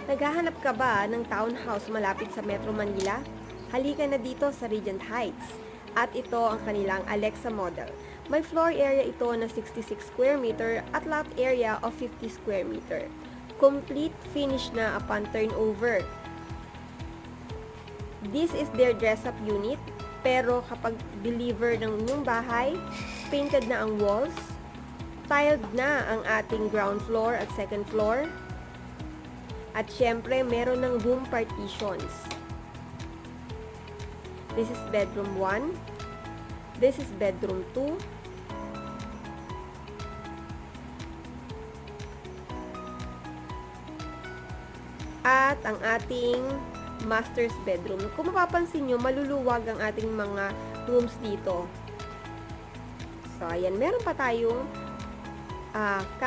Naghahanap ka ba ng townhouse malapit sa Metro Manila? Halika na dito sa Regent Heights. At ito ang kanilang Alexa model. May floor area ito na 66 square meter at lot area of 50 square meter. Complete finish na upon turnover. This is their dress-up unit, pero kapag deliver ng inyong bahay, painted na ang walls, tiled na ang ating ground floor at second floor, at syempre, meron ng room partitions. This is bedroom 1. This is bedroom 2. At ang ating master's bedroom. Kung mapapansin nyo, maluluwag ang ating mga rooms dito. So, ayan. Meron pa tayong cabinet